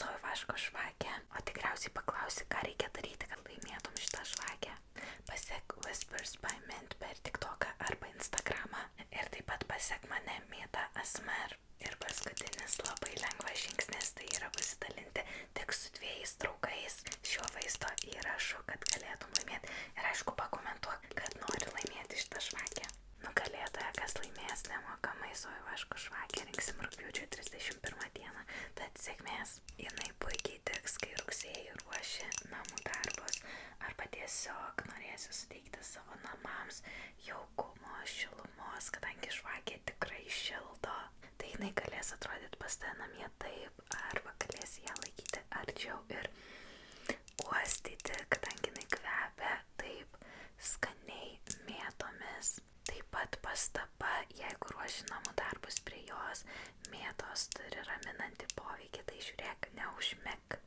sojo vaško žvakę, o tikriausiai paklausi, ką reikia daryti, kad laimėtum šitą žvakę. Pasek Whispers by Mint per TikToką arba Instagramą ir taip pat pasek mane Mėta ASMR. Ir paskutinis labai lengvas žingsnis tai yra pasidalinti tik su 2 draugais šiuo vaizdo įrašu, kad galėtum laimėti. Ir aišku, pakomentuok, kad nori laimėti šitą žvakę. Nugalėtoja, kas laimės nemokamai sojo vaško žvakę, rinksim rugpjūčio 31 dieną. Tad sėkmės. Jinai puikiai tiks, kai rugsėjį ruoši namų darbus arba tiesiog norėsi suteikti savo namams jaukumo, šilumos, kadangi žvakė tikrai šildo. Tai jinai galės atrodyti pas tave namie taip, arba galėsi ją laikyti arčiau ir uostyti, kadangi jinai kvepia taip skaniai mėtomis. Taip pat pastaba, jeigu ruoši namų darbus prie jos, mėtos turi raminantį poveikį, tai žiūrėk, neužmik.